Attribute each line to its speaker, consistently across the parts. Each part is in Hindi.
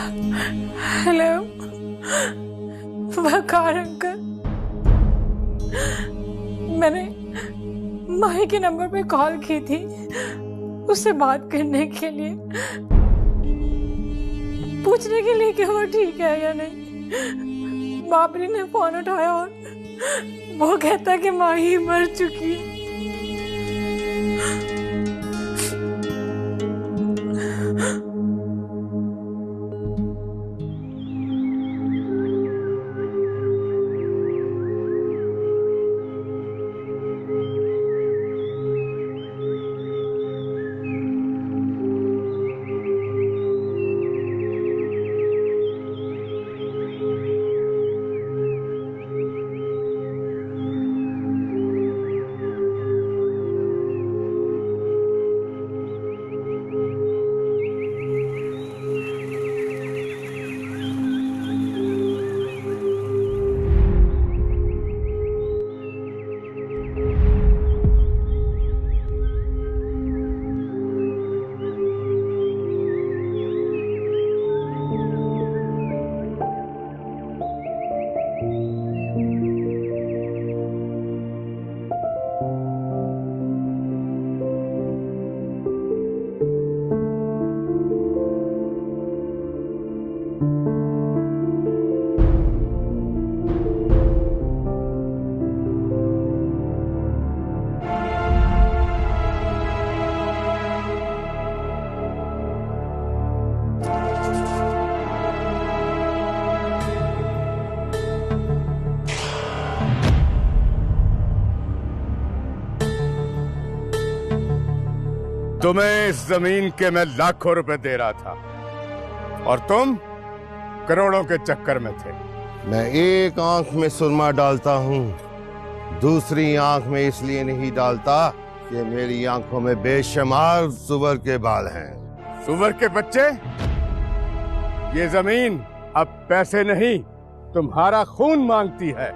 Speaker 1: हेलो वकार अंकल, मैंने माही के नंबर पे कॉल की थी उससे बात करने के लिए, पूछने के लिए कि वो ठीक है या नहीं। बाबरी ने फोन उठाया और वो कहता कि माही मर चुकी है।
Speaker 2: तुम्हें इस जमीन के मैं लाखों रुपए दे रहा था और तुम करोड़ों के चक्कर में थे।
Speaker 3: मैं एक आंख में सुरमा डालता हूँ, दूसरी आंख में इसलिए नहीं डालता कि मेरी आंखों में बेशुमार सुअर के बाल हैं।
Speaker 2: सुअर के बच्चे, ये जमीन अब पैसे नहीं तुम्हारा खून मांगती है।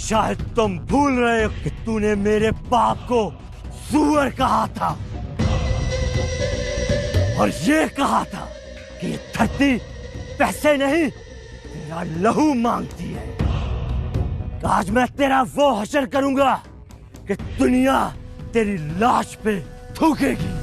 Speaker 4: शायद तुम भूल रहे हो कि तूने मेरे बाप को सुअर कहा था और ये कहा था कि ये धरती पैसे नहीं तेरा लहू मांगती है। आज मैं तेरा वो हशर करूंगा कि दुनिया तेरी लाश पे थूकेगी।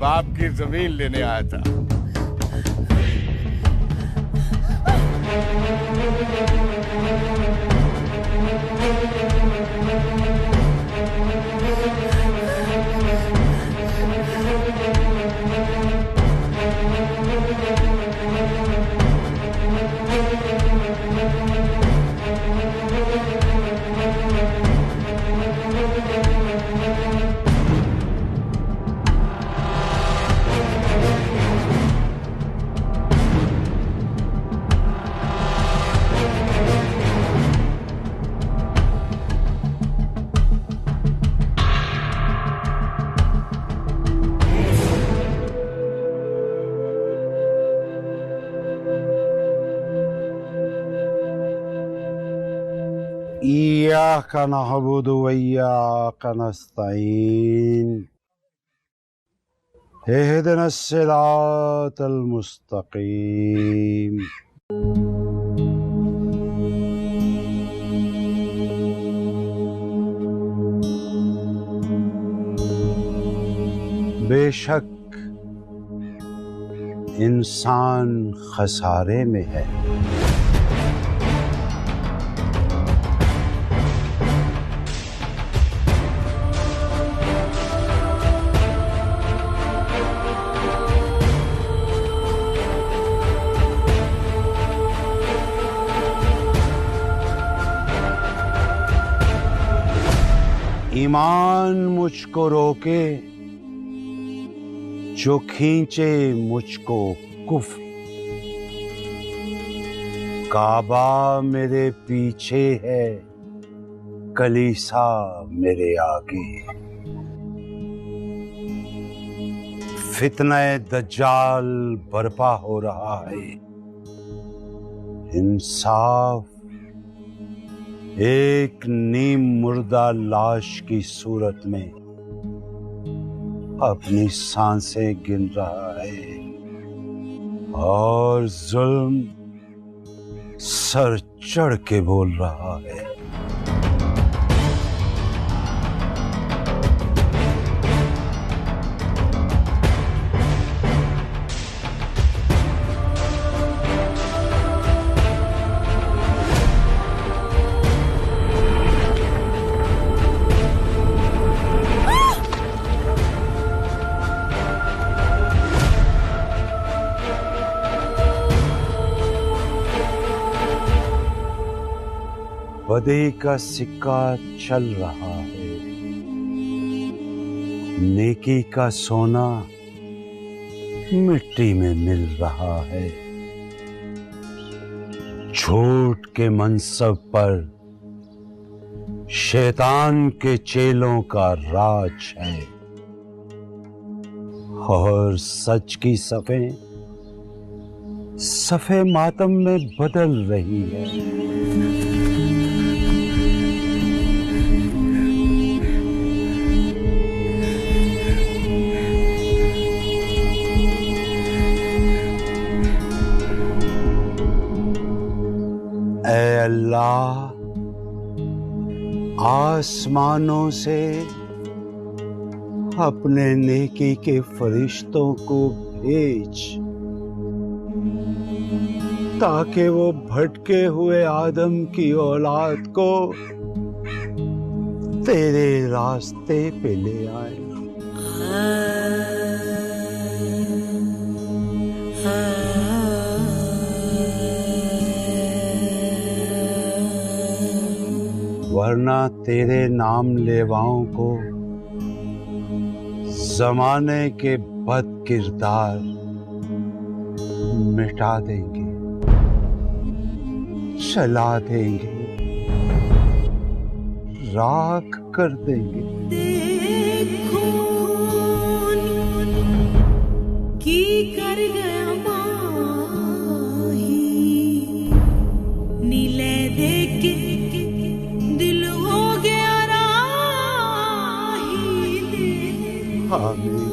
Speaker 2: बाप की जमीन लेने आया था,
Speaker 5: इय्याका नअबुदु व इय्याका नस्तईन इहदिनस सिरातल मुस्तकीम। बेशक इंसान खसारे में है। ईमान मुझको रोके जो खींचे मुझको कुफ्र। काबा मेरे पीछे है, कलीसा मेरे आगे। फितना दज्जाल बर्पा हो रहा है। इंसाफ एक नीम मुर्दा लाश की सूरत में अपनी सांसें गिन रहा है और जुल्म सर चढ़ के बोल रहा है। बदी का सिक्का चल रहा है, नेकी का सोना मिट्टी में मिल रहा है। झूठ के मनसब पर शैतान के चेलों का राज है और सच की सफ़े मातम में बदल रही है। ऐ अल्लाह, आसमानों से अपने नेकी के फरिश्तों को भेज ताकि वो भटके हुए आदम की औलाद को तेरे रास्ते पे ले आए। वरना तेरे नाम लेवाओं को जमाने के बद किरदार मिटा देंगे, चला देंगे, राख कर देंगे।
Speaker 6: की कर गया माही नीले देख के दिल हो गया राही दे।
Speaker 5: आमीन।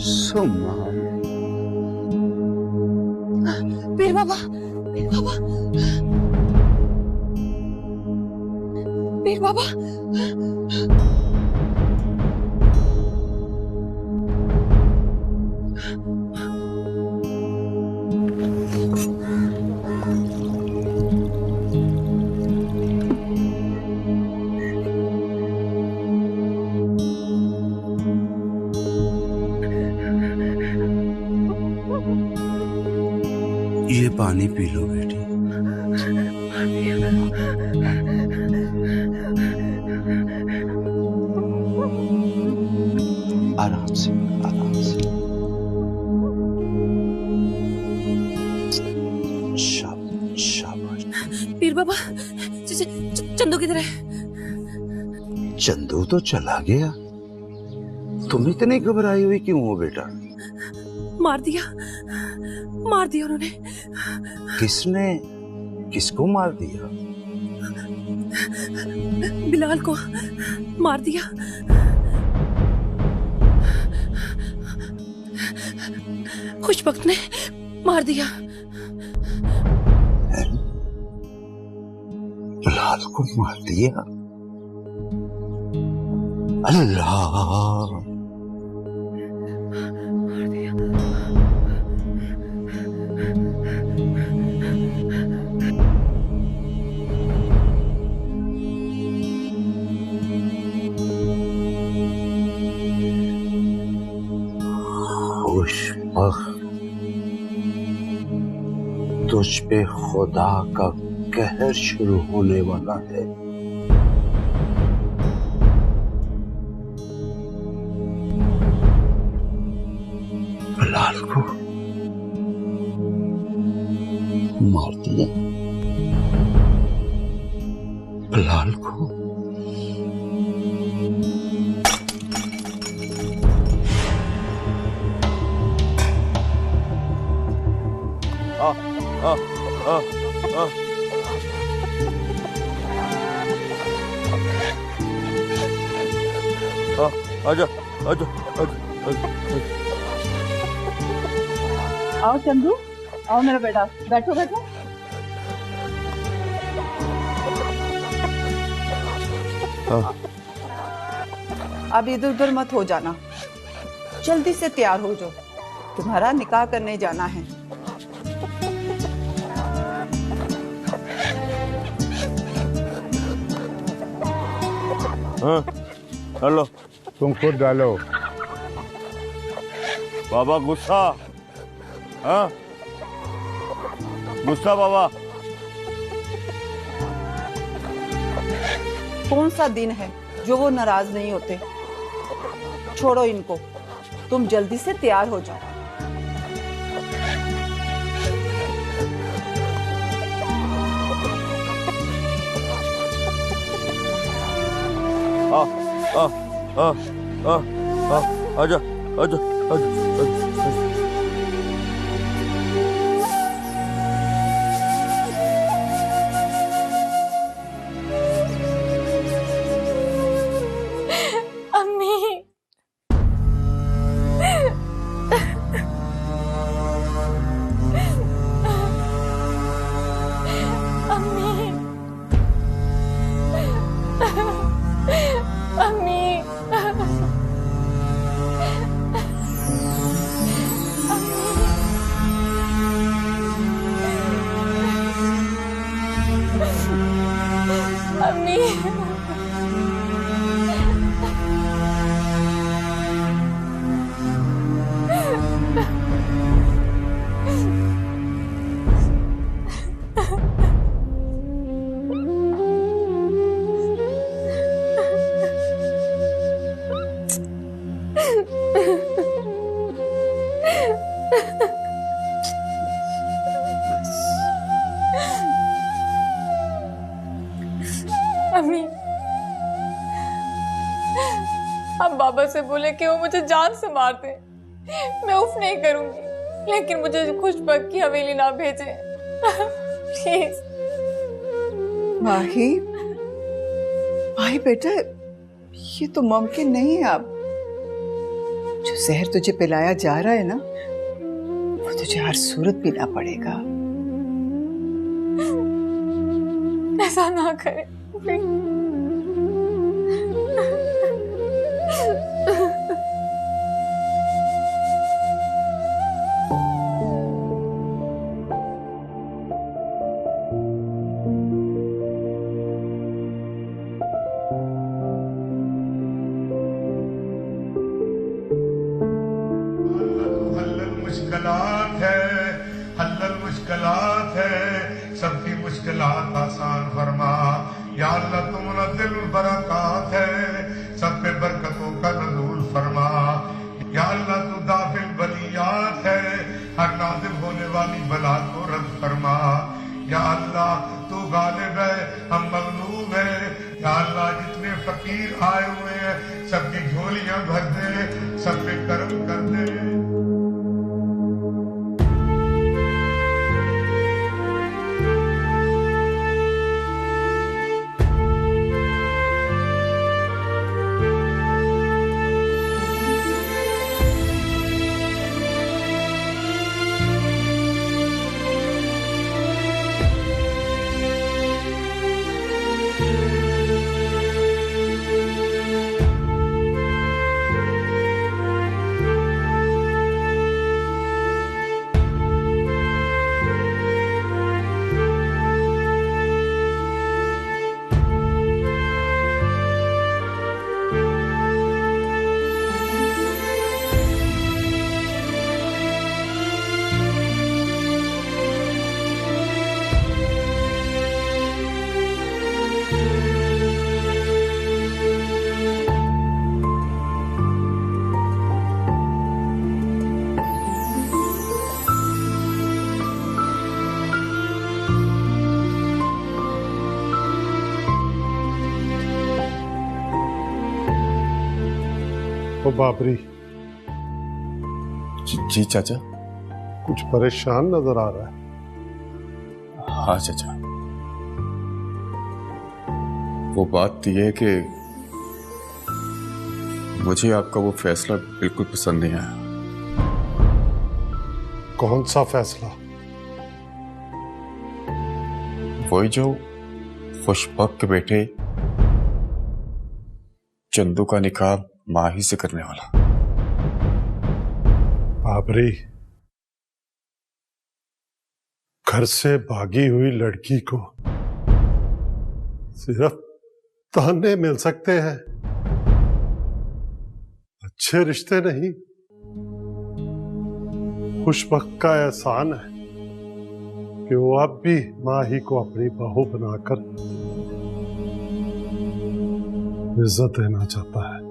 Speaker 5: सुम्मा
Speaker 6: पीर बाबा, पीर बाबा, पीर बाबा,
Speaker 5: पानी पी लो बेटी। आराम से, आराम से। शाबाश।
Speaker 6: पीर बाबा, चंदू किधर है?
Speaker 5: चंदू तो चला गया। तुम इतनी घबराई हुई क्यों हो बेटा?
Speaker 6: मार दिया उन्होंने।
Speaker 5: किसने? किसको मार दिया?
Speaker 6: बिलाल को मार दिया। खुशबख्त ने मार दिया।
Speaker 5: बिलाल को मार दिया? अल्लाह। तुझ पे खुदा का कहर शुरू होने वाला है। बिलाल को मार दिया। बिलाल को
Speaker 3: आजा आजा
Speaker 7: आओ चंदू, आओ मेरा बेटा, बैठो बैठो। अब इधर उधर मत हो जाना, जल्दी से तैयार हो जाओ, तुम्हारा निकाह करने जाना है।
Speaker 3: हाँ, हेलो।
Speaker 2: तुम खुद डालो।
Speaker 3: बाबा गुस्सा? हाँ, गुस्सा बाबा?
Speaker 7: कौन सा दिन है जो वो नाराज नहीं होते? छोड़ो इनको, तुम जल्दी से तैयार हो जाओ।
Speaker 3: आजा आजा आजा।
Speaker 1: अम्मी, आप बाबा से बोले कि वो मुझे जान से मार दे, मैं उफ नहीं करूंगी, लेकिन मुझे खुशबख्त की हवेली ना भेजे प्लीज।
Speaker 7: माही, माही बेटा, ये तो मुमकिन नहीं है। अब जो जहर तुझे पिलाया जा रहा है ना, वो तुझे हर सूरत पीना पड़ेगा।
Speaker 1: ऐसा ना करे।
Speaker 2: हल्लल मुश्किलात है, हल्लल मुश्किलात
Speaker 3: या अल्लाह तू मुनज़्ज़िल बरक़ात है, सब पे बरकतों का नज़ूल फरमा। या अल्लाह तू दाफिल बलियात है, हर नाज़िल होने वाली बला को रद्द फरमा। या अल्लाह तू गालिब है, हम मग़लूब है। या अल्लाह जितने फकीर आए हुए हैं सबकी झोलियां भर दे, सब पे करम कर दे।
Speaker 8: ओ बाबरी,
Speaker 9: जी चाचा।
Speaker 8: कुछ परेशान नजर आ रहा है।
Speaker 9: हाँ चाचा, वो बात यह है कि मुझे आपका वो फैसला बिल्कुल पसंद नहीं आया।
Speaker 8: कौन सा फैसला?
Speaker 9: वही जो खुशबक के बेटे चंदू का निकाह माही से करने वाला।
Speaker 8: बाबरी, घर से भागी हुई लड़की को सिर्फ ताने मिल सकते हैं, अच्छे रिश्ते नहीं। खुशबक का एहसान है कि वो अब भी माही को अपनी बहू बनाकर इज्जत देना चाहता है।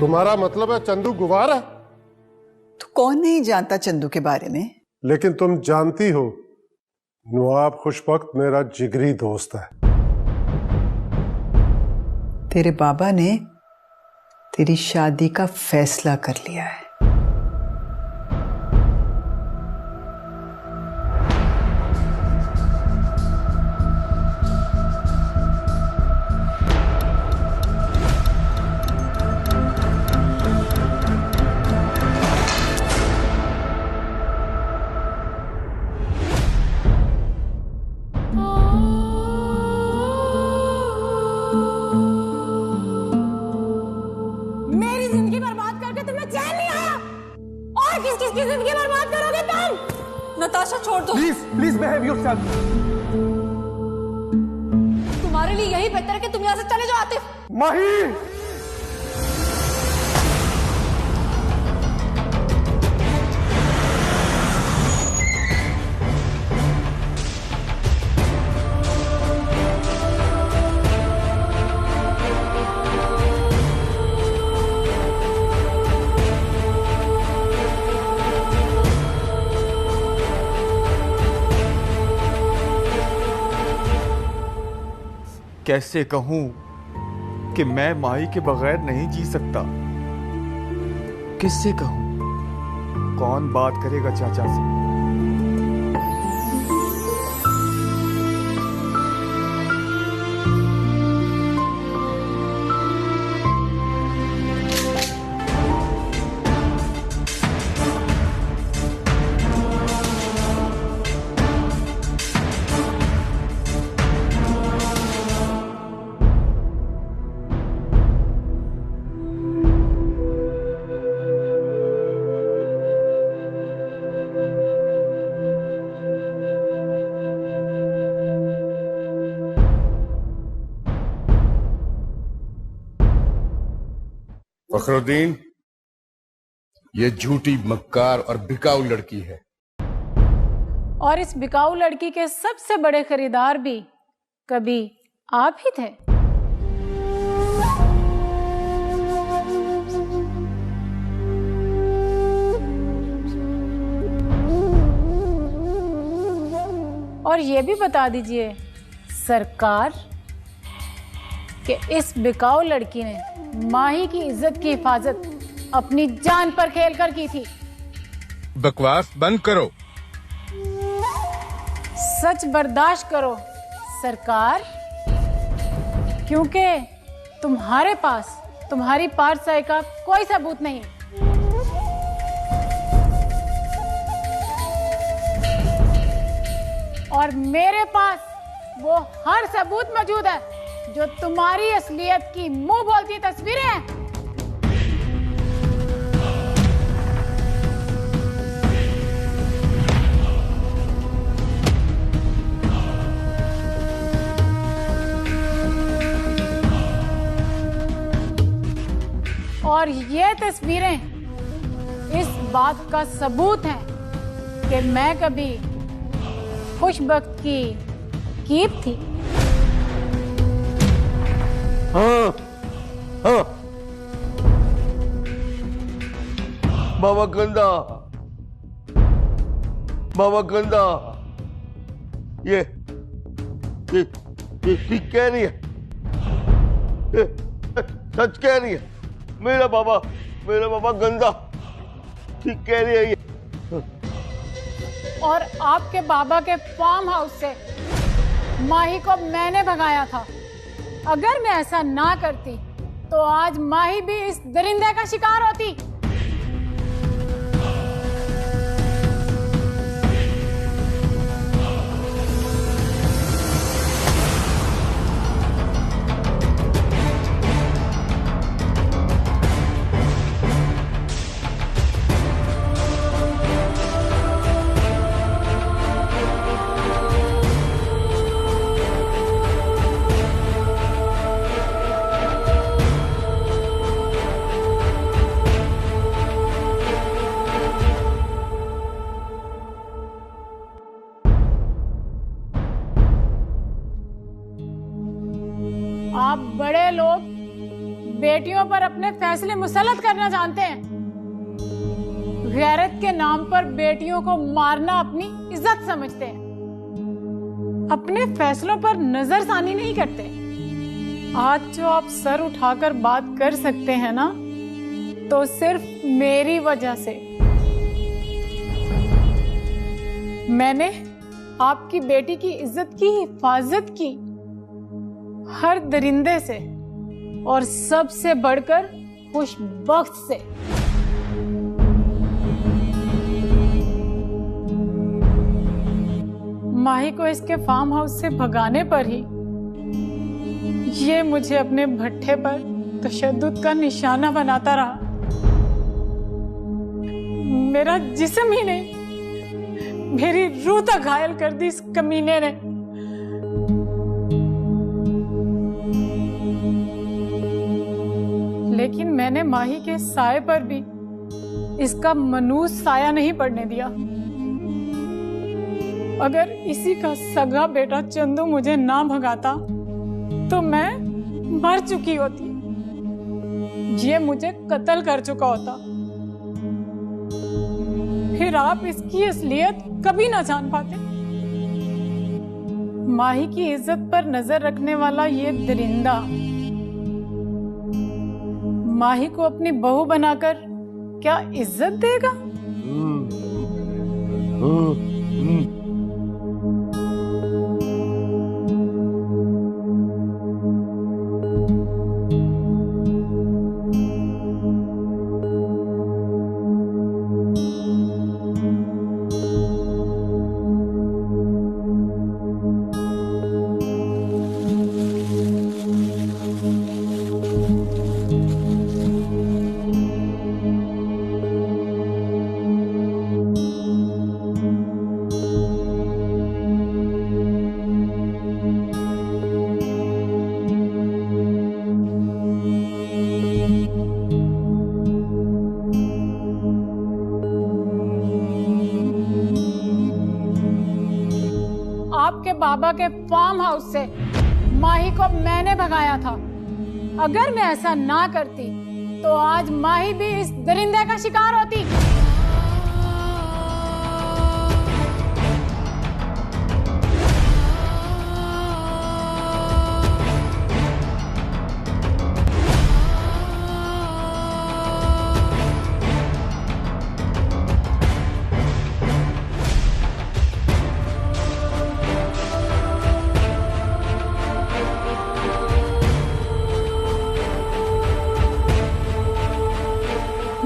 Speaker 8: तुम्हारा मतलब है चंदू गुवार है?
Speaker 7: तो कौन नहीं जानता चंदू के बारे में?
Speaker 8: लेकिन तुम जानती हो नवाब खुशबख्त मेरा जिगरी दोस्त है।
Speaker 7: तेरे बाबा ने तेरी शादी का फैसला कर लिया है।
Speaker 1: किसकी जिंदगी बर्बाद करोगे तुम? नताशा छोड़ दो।
Speaker 4: Please behave yourself.
Speaker 1: तुम्हारे लिए यही बेहतर है कि तुम यहाँ से चले जाओ आतिफ।
Speaker 8: माही,
Speaker 9: कैसे कहूं कि मैं माही के बगैर नहीं जी सकता? किससे कहूं? कौन बात करेगा चाचा से?
Speaker 2: फखरुद्दीन, ये झूठी, मक्कार और बिकाऊ लड़की है।
Speaker 10: और इस बिकाऊ लड़की के सबसे बड़े खरीदार भी कभी आप ही थे। और ये भी बता दीजिए सरकार कि इस बिकाऊ लड़की ने माही की इज्जत की हिफाजत अपनी जान पर खेलकर की थी।
Speaker 2: बकवास बंद करो।
Speaker 10: सच बर्दाश्त करो सरकार, क्योंकि तुम्हारे पास तुम्हारी पारसाई का कोई सबूत नहीं। और मेरे पास वो हर सबूत मौजूद है जो तुम्हारी असलियत की मुंह बोलती तस्वीरें हैं। और ये तस्वीरें इस बात का सबूत हैं कि मैं कभी खुशबख्त की कीप थी।
Speaker 11: हाँ, हाँ। बाबा गंदा, बाबा गंदा, ये ठीक कह रही है, ये सच कह रही है। मेरा बाबा गंदा ठीक कह रही है ये।
Speaker 10: और आपके बाबा के फार्म हाउस से माही को मैंने भगाया था। अगर मैं ऐसा ना करती तो आज माही भी इस दरिंदे का शिकार होती। आप बड़े लोग बेटियों पर अपने फैसले मुसल्लत करना जानते हैं। गैरत के नाम पर बेटियों को मारना अपनी इज्जत समझते हैं। अपने फैसलों पर नजरसानी नहीं करते। आज जो आप सर उठाकर बात कर सकते हैं ना, तो सिर्फ मेरी वजह से। मैंने आपकी बेटी की इज्जत की हिफाजत की, हर दरिंदे से और सबसे बढ़कर खुशबख्त से। माही को इसके फार्म हाउस से भगाने पर ही ये मुझे अपने भट्ठे पर तशद्दुद का निशाना बनाता रहा। मेरा जिस्म ही नहीं, मेरी रूह तक घायल कर दी इस कमीने ने। लेकिन मैंने माही के साए पर भी इसका मनूस साया नहीं पड़ने दिया। अगर इसी का सगा बेटा चंदू मुझे ना भगाता तो मैं मर चुकी होती। ये मुझे कत्ल कर चुका होता। फिर आप इसकी असलियत कभी ना जान पाते। माही की इज्जत पर नजर रखने वाला ये दरिंदा माही को अपनी बहू बनाकर क्या इज्जत देगा? बाबा के फार्म हाउस से माही को मैंने भगाया था। अगर मैं ऐसा ना करती तो आज माही भी इस दरिंदे का शिकार होती।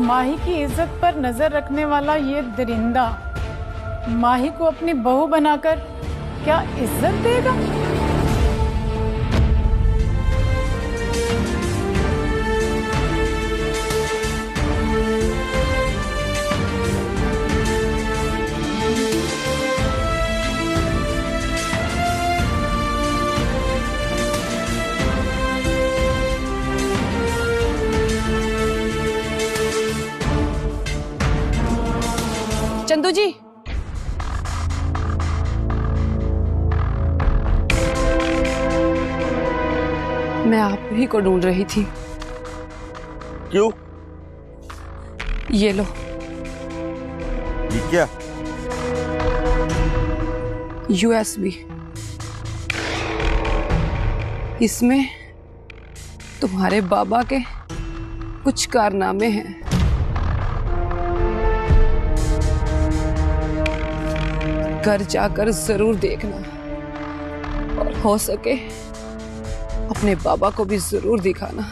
Speaker 10: माही की इज्जत पर नजर रखने वाला ये दरिंदा माही को अपनी बहू बनाकर क्या इज्जत देगा?
Speaker 12: चंदू जी, मैं आप ही को ढूंढ रही थी।
Speaker 11: क्यों?
Speaker 12: ये लो।
Speaker 11: ये क्या?
Speaker 12: USB। इसमें तुम्हारे बाबा के कुछ कारनामे हैं। घर जाकर जरूर देखना और हो सके अपने बाबा को भी जरूर दिखाना।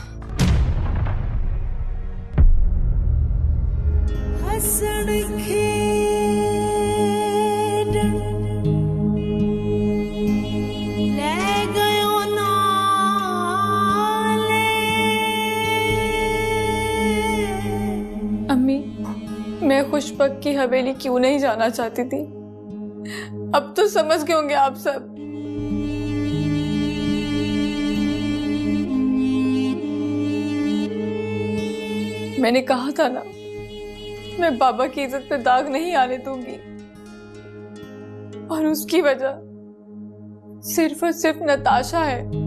Speaker 1: अम्मी, मैं खुशबक की हवेली क्यों नहीं जाना चाहती थी, अब तो समझ गए होंगे आप सब। मैंने कहा था ना, मैं बाबा की इज्जत पे दाग नहीं आने दूंगी, और उसकी वजह सिर्फ और सिर्फ नताशा है।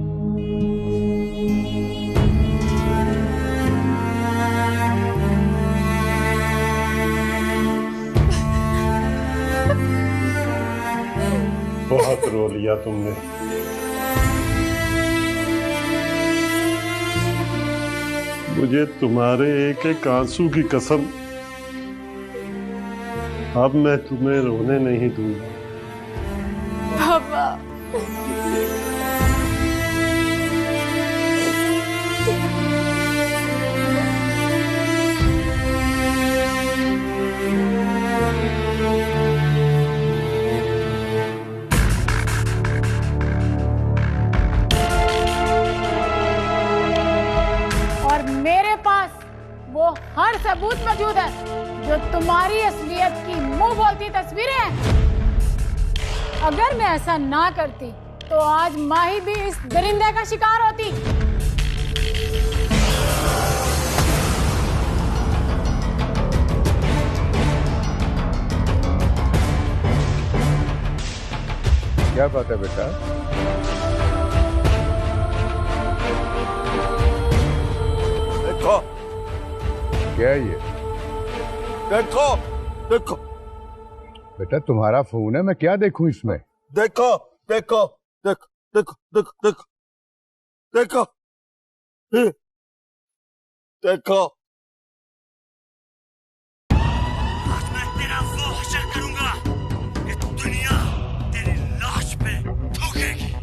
Speaker 8: बहुत रो लिया तुमने। मुझे तुम्हारे एक एक आंसू की कसम, अब मैं तुम्हें रोने नहीं दूंगा।
Speaker 1: बाबा,
Speaker 10: वो हर सबूत मौजूद है जो तुम्हारी असलियत की मुंह बोलती तस्वीरें हैं। अगर मैं ऐसा ना करती तो आज माही भी इस दरिंदे का शिकार होती।
Speaker 2: क्या बात है बेटा?
Speaker 11: देखो
Speaker 2: क्या है ये?
Speaker 11: देखो देखो
Speaker 2: बेटा, तुम्हारा फोन है, मैं क्या देखूं इसमें?
Speaker 11: देखो देखो देखो देखो देखो देखो देखो देखो।
Speaker 4: आज मैं तेरा वो हशर करूंगा कि दुनिया तेरी लाश पे थूकेगी।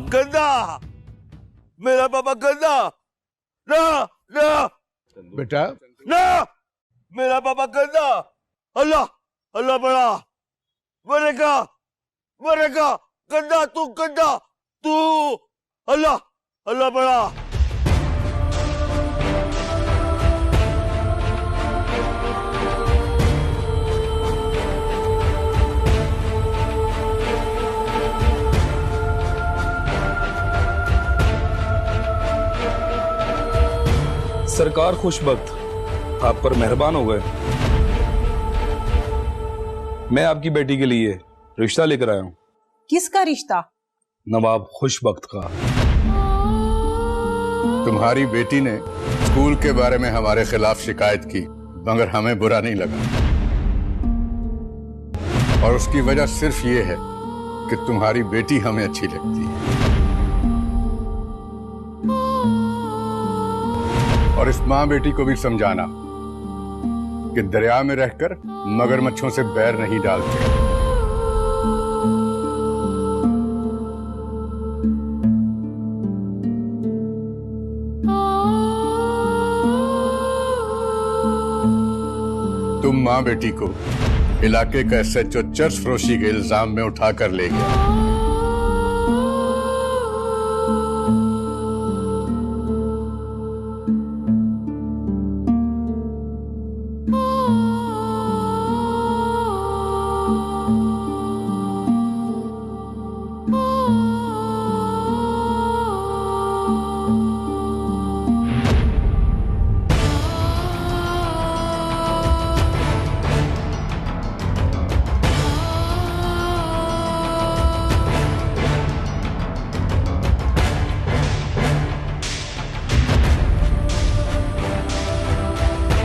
Speaker 11: गंदा, मेरा बाबा गंदा। ना ना
Speaker 2: बेटा,
Speaker 11: ना, मेरा बाबा गंदा। अल्लाह अल्लाह बड़ा मरेगा मरेगा। गंदा तू, गंदा तू। अल्लाह, अल्लाह बड़ा।
Speaker 13: सरकार खुशबख्त आप पर मेहरबान हो गए। मैं आपकी बेटी के लिए रिश्ता लेकर आया हूं।
Speaker 10: किसका रिश्ता?
Speaker 13: नवाब खुशबख्त का।
Speaker 2: तुम्हारी बेटी ने स्कूल के बारे में हमारे खिलाफ शिकायत की, मगर हमें बुरा नहीं लगा। और उसकी वजह सिर्फ ये है कि तुम्हारी बेटी हमें अच्छी लगती है। और इस माँ बेटी को भी समझाना कि दरिया में रहकर मगरमच्छों से बैर नहीं डालते। तुम माँ बेटी को इलाके का SHO चर्च फरोशी के इल्जाम में उठाकर ले गया।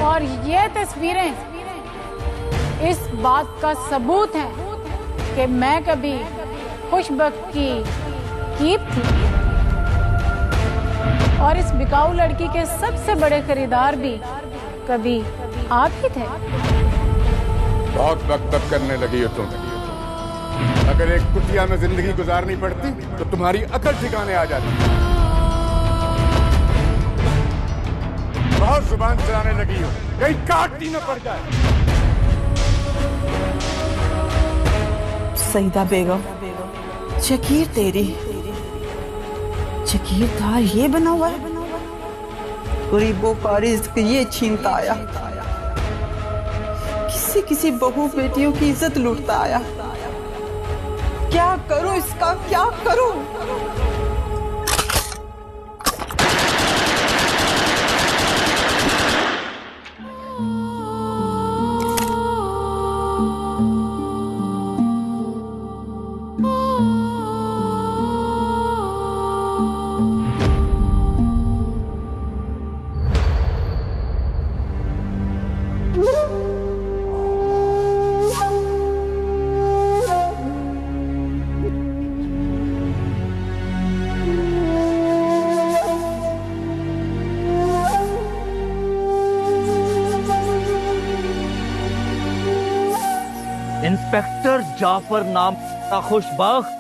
Speaker 10: और ये तस्वीरें इस बात का सबूत है कि मैं कभी खुशबख्त की कीप थी और इस बिकाऊ लड़की के सबसे बड़े खरीदार भी कभी आप ही थे।
Speaker 2: बहुत बकबक करने लगी हो तुम। अगर एक कुटिया में जिंदगी गुजारनी पड़ती तो तुम्हारी अकल ठिकाने आ जाती। बहुत जुबान चलाने लगी हो, कहीं काटती न पड़ जाए।
Speaker 6: सईदा बेगम, शकीर तेरी शकीर था ये बना हुआ है। गरीबों का रिज़्क़ ये छीनता आया, किसी बहू बेटियों की इज्जत लूटता आया। क्या करूं इसका, क्या करूं?
Speaker 4: इंस्पेक्टर जाफर नाम का खुशबख्त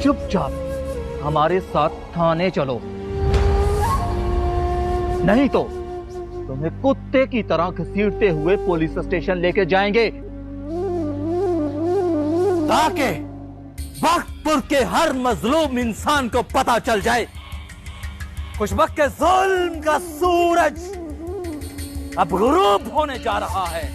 Speaker 4: चुपचाप हमारे साथ थाने चलो, नहीं तो तुम्हें कुत्ते की तरह घसीटते हुए पुलिस स्टेशन लेके जाएंगे, ताकि बख्तपुर के हर मजलूम इंसान को पता चल जाए खुशबख्त के जुल्म का सूरज अब गुरूब होने जा रहा है।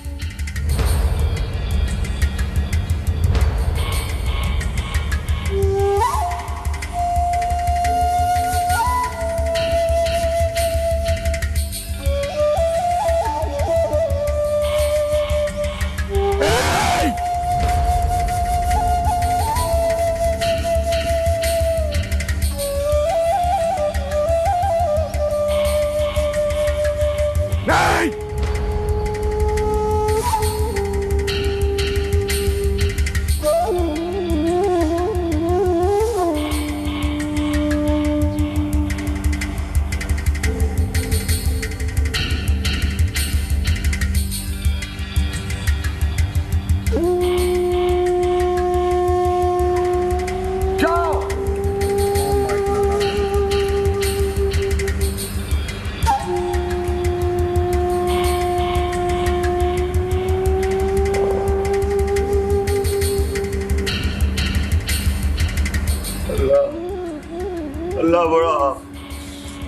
Speaker 11: अल्लाह बड़ा,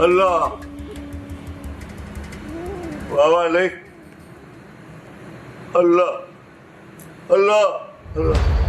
Speaker 11: अल्लाह बाबा नहीं, अल्लाह अल्लाह अल्लाह